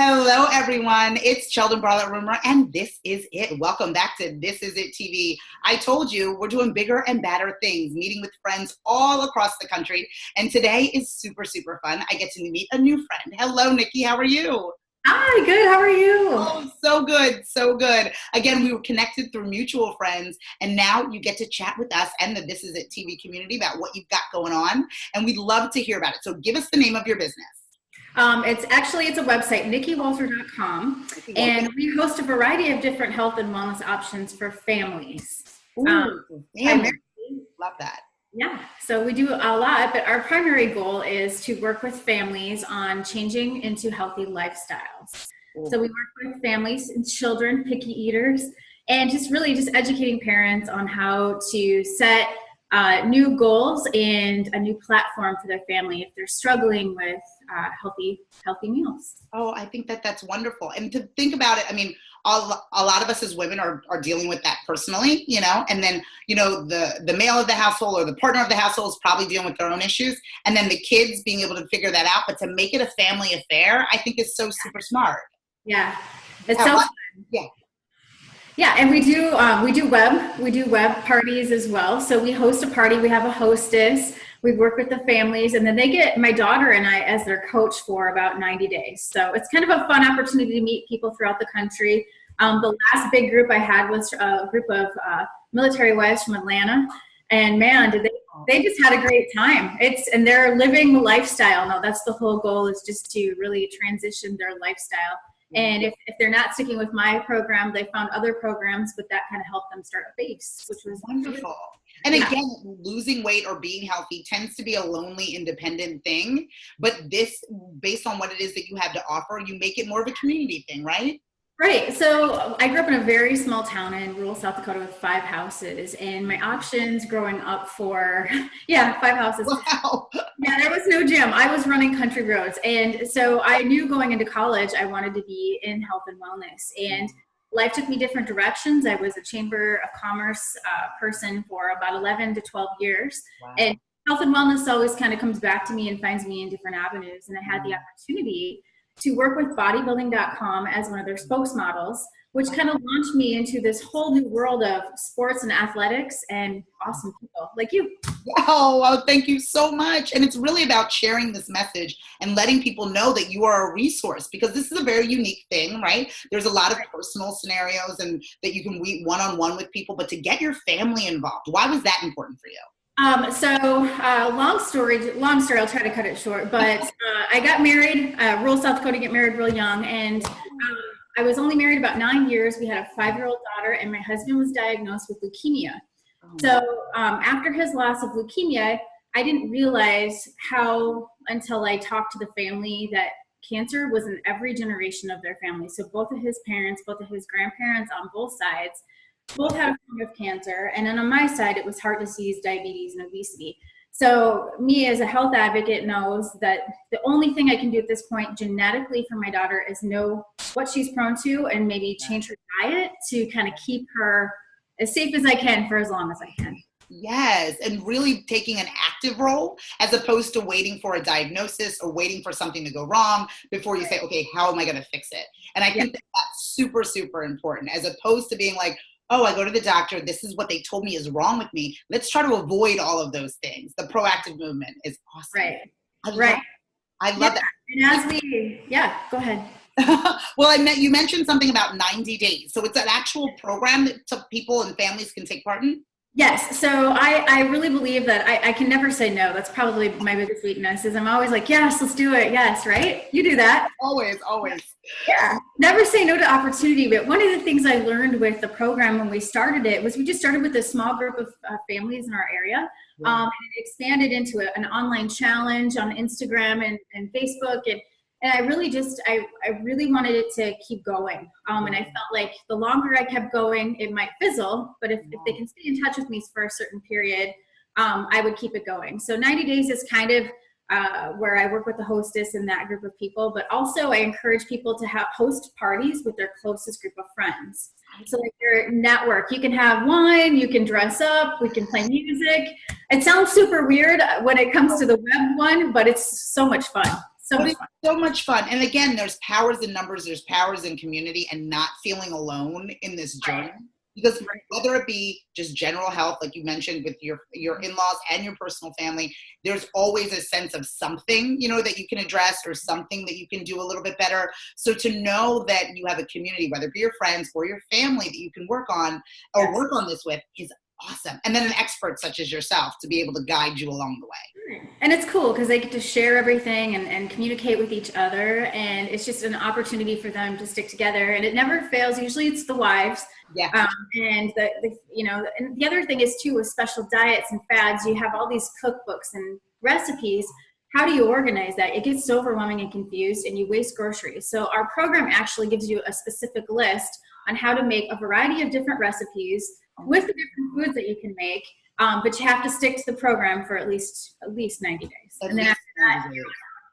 Hello, everyone. It's Cheldin, Barlatt, Rumer, and this is it. Welcome back to This Is It TV. I told you we're doing bigger and badder things, meeting with friends all across the country. And today is super, super fun. I get to meet a new friend. Hello, Nikki. How are you? Hi, good. How are you? Oh, so good. So good. Again, we were connected through mutual friends, and now you get to chat with us and the This Is It TV community about what you've got going on. And we'd love to hear about it. So give us the name of your business. It's a website, nikkywalter.com, and we host a variety of different health and wellness options for families. Family. Love that. Yeah, so we do a lot, but our primary goal is to work with families on changing into healthy lifestyles. So we work with families and children, picky eaters, and just educating parents on how to set new goals and a new platform for their family if they're struggling with healthy meals. Oh, I think that's wonderful. And to think about it, I mean, a lot of us as women are dealing with that personally, and then, the male of the household or the partner of the household is probably dealing with their own issues. And then the kids being able to figure that out, but to make it a family affair, I think is so super smart. Yeah. It's so fun. Yeah. Yeah, and we do web parties as well. So we host a party, we have a hostess, we work with the families, and then they get my daughter and I as their coach for about 90 days. So it's kind of a fun opportunity to meet people throughout the country. The last big group I had was a group of military wives from Atlanta, and man, they just had a great time. And they're living the lifestyle. Now that's the whole goal, is just to really transition their lifestyle. And if they're not sticking with my program, they found other programs, but that kind of helped them start a base, which was wonderful. And again, losing weight or being healthy tends to be a lonely, independent thing. But this, based on what it is that you have to offer, you make it more of a community thing, right? Right. So I grew up in a very small town in rural South Dakota with 5 houses, and my options growing up 5 houses. Wow. Yeah, there was no gym. I was running country roads. And so I knew going into college, I wanted to be in health and wellness, and life took me different directions. I was a Chamber of Commerce person for about 11 to 12 years. Wow. And health and wellness always kind of comes back to me and finds me in different avenues. And I had the opportunity to work with bodybuilding.com as one of their spokesmodels, which kind of launched me into this whole new world of sports and athletics and awesome people like you. Oh, well, thank you so much. And it's really about sharing this message and letting people know that you are a resource, because this is a very unique thing, right? There's a lot of personal scenarios and that you can meet one-on-one with people, but to get your family involved, why was that important for you? Long story, I'll try to cut it short, but I got married, rural South Dakota, get married real young, and I was only married about 9 years. We had a 5-year-old daughter, and my husband was diagnosed with leukemia. So after his loss of leukemia, I didn't realize until I talked to the family, that cancer was in every generation of their family. So both of his parents, both of his grandparents on both sides, both had a form of cancer. And then on my side, it was heart disease, diabetes, and obesity. So me as a health advocate knows that the only thing I can do at this point genetically for my daughter is know what she's prone to and maybe change her diet to kind of keep her as safe as I can for as long as I can. Yes, and really taking an active role as opposed to waiting for a diagnosis or waiting for something to go wrong before you say, okay, how am I going to fix it? And I think that's super, super important, as opposed to being like, oh, I go to the doctor, this is what they told me is wrong with me. Let's try to avoid all of those things. The proactive movement is awesome. Right. I love that. And go ahead. Well, you mentioned something about 90 days. So it's an actual program that people and families can take part in? Yes. So I really believe that I can never say no. That's probably my biggest weakness, is I'm always like, yes, let's do it. Yes. Right. You do that. Always. Yeah. Never say no to opportunity. But one of the things I learned with the program when we started it was we just started with a small group of families in our area. And it expanded into an online challenge on Instagram and Facebook. And I really wanted it to keep going. And I felt like the longer I kept going, it might fizzle. But if they can stay in touch with me for a certain period, I would keep it going. So 90 days is kind of where I work with the hostess and that group of people. But also I encourage people to host parties with their closest group of friends. So like your network, you can have wine, you can dress up, we can play music. It sounds super weird when it comes to the web one, but it's so much fun. So but much it's fun. so much fun. And again, there's powers in numbers, there's powers in community, and not feeling alone in this journey. Right. Because whether it be just general health, like you mentioned with your in-laws and your personal family, there's always a sense of something, you know, that you can address or something that you can do a little bit better. So to know that you have a community, whether it be your friends or your family, that you can work on or work on this with is awesome. And then an expert such as yourself to be able to guide you along the way. And it's cool because they get to share everything and communicate with each other. And it's just an opportunity for them to stick together. And it never fails. Usually it's the wives. Yeah. And you know, and the other thing is too, with special diets and fads, you have all these cookbooks and recipes. How do you organize that? It gets so overwhelming and confused, and you waste groceries. So our program actually gives you a specific list on how to make a variety of different recipes with the different foods that you can make. But you have to stick to the program for at least 90 days. And then after that,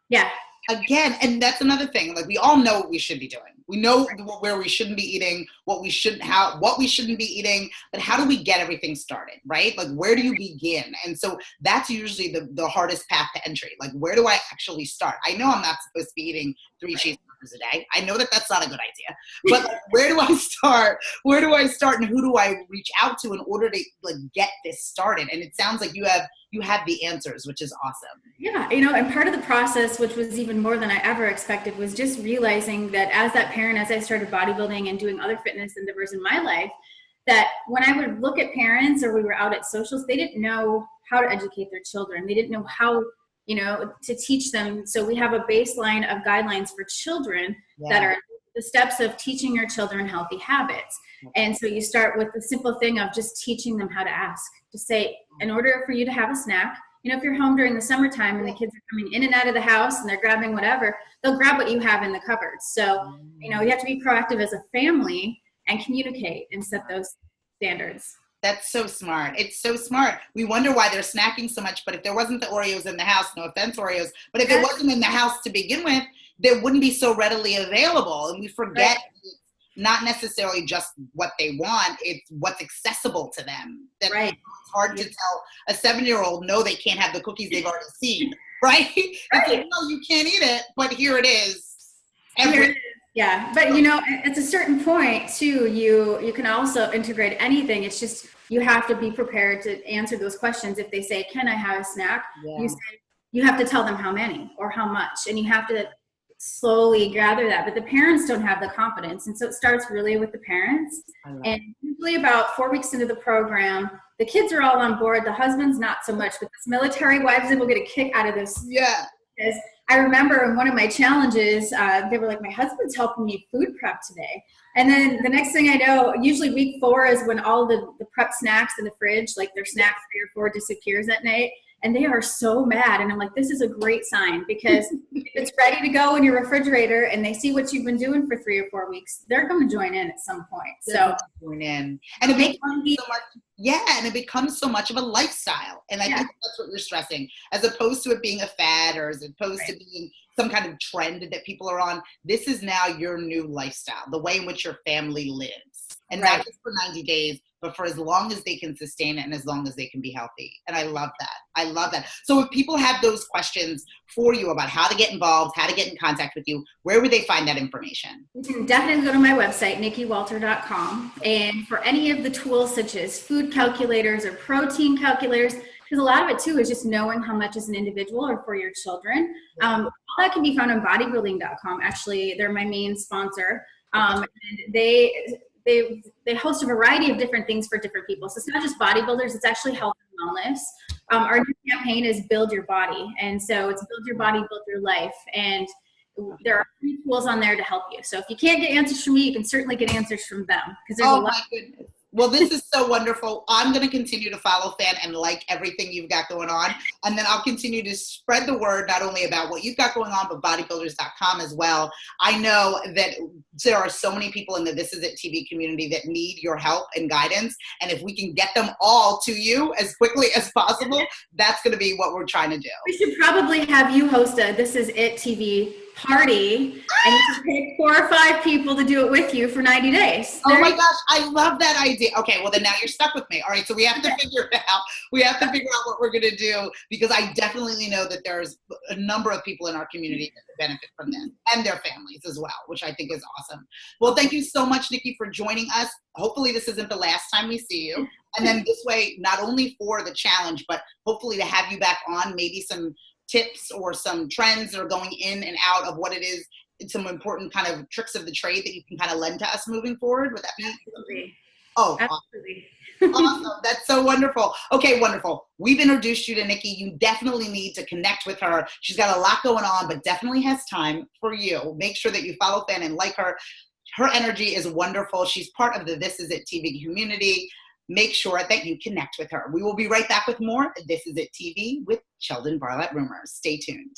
yeah. Again, and that's another thing. Like, we all know what we should be doing. We know where we shouldn't be eating, what we shouldn't be eating, but how do we get everything started, right? Like, where do you begin? And so that's usually the hardest path to entry. Like, where do I actually start? I know I'm not supposed to be eating 3 cheeseburgers a day. I know that that's not a good idea, but like, where do I start? Where do I start, and who do I reach out to in order to like get this started? And it sounds like you have the answers, which is awesome. Yeah, you know, and part of the process, which was even more than I ever expected, was just realizing that as that parent, as I started bodybuilding and doing other fitness endeavors in my life, that when I would look at parents or we were out at socials, they didn't know how to educate their children. They didn't know how, you know, to teach them. So we have a baseline of guidelines for children that are the steps of teaching your children healthy habits. And so you start with the simple thing of just teaching them how to ask. To say, in order for you to have a snack, you know, if you're home during the summertime and the kids are coming in and out of the house and they're grabbing whatever, they'll grab what you have in the cupboard. So, you know, you have to be proactive as a family and communicate and set those standards. That's so smart. It's so smart. We wonder why they're snacking so much, but if there wasn't the Oreos in the house, no offense, Oreos, but if it wasn't in the house to begin with, they wouldn't be so readily available. And we forget it's not necessarily just what they want, it's what's accessible to them. That it's hard to tell a 7-year-old, no, they can't have the cookies they've already seen, right? It's like, no, you can't eat it, but here it is. Yeah, but you know, at a certain point too, you can also integrate anything. It's just, you have to be prepared to answer those questions. If they say, can I have a snack? You say, you have to tell them how many or how much, and you have to slowly gather that. But the parents don't have the confidence, and so it starts really with the parents. And usually about 4 weeks into the program, the kids are all on board. The husbands not so much, but this military wives will get a kick out of this. Yeah. Because I remember in one of my challenges, they were like, my husband's helping me food prep today. And then the next thing I know, usually week 4 is when all the prep snacks in the fridge, like their snack 3 or 4 disappears at night. And they are so mad. And I'm like, this is a great sign, because if it's ready to go in your refrigerator and they see what you've been doing for 3 or 4 weeks, they're going to join in at some point. So join in. And it becomes so much, and it becomes so much of a lifestyle. And I think that's what you're stressing, as opposed to it being a fad or as opposed to being some kind of trend that people are on. This is now your new lifestyle, the way in which your family lives. And not just for 90 days, but for as long as they can sustain it and as long as they can be healthy. And I love that. I love that. So if people have those questions for you about how to get involved, how to get in contact with you, where would they find that information? You can definitely go to my website, nikkywalter.com. And for any of the tools such as food calculators or protein calculators, because a lot of it too is just knowing how much as an individual or for your children. All that can be found on bodybuilding.com. Actually, they're my main sponsor. And they host a variety of different things for different people. So it's not just bodybuilders, it's actually health and wellness. Our new campaign is Build Your Body. And so it's Build Your Body, Build Your Life. And there are free tools on there to help you. So if you can't get answers from me, you can certainly get answers from them. Because there's a lot. My goodness. Well, this is so wonderful. I'm going to continue to follow, fan, and like everything you've got going on. And then I'll continue to spread the word, not only about what you've got going on, but bodybuilders.com as well. I know that there are so many people in the This Is It TV community that need your help and guidance. And if we can get them all to you as quickly as possible, that's going to be what we're trying to do. We should probably have you host a This Is It TV party, and you can pick 4 or 5 people to do it with you for 90 days. Oh my gosh, I love that idea. Okay, well then now you're stuck with me. All right, so we have to figure it out. We have to figure out what we're gonna do, because I definitely know that there's a number of people in our community that benefit from this, and their families as well, which I think is awesome. Well, thank you so much, Nikki, for joining us. Hopefully this isn't the last time we see you. And then this way, not only for the challenge, but hopefully to have you back on, maybe some tips or some trends that are going in and out of what it is, some important kind of tricks of the trade that you can kind of lend to us moving forward. Would that be? Absolutely. Oh, absolutely. Awesome. That's so wonderful. Okay, wonderful. We've introduced you to Nikki. You definitely need to connect with her. She's got a lot going on, but definitely has time for you. Make sure that you follow Fan and like her. Her energy is wonderful. She's part of the This Is It TV community. Make sure that you connect with her. We will be right back with more This Is It TV with Cheldin, Barlatt, Rumer. Stay tuned.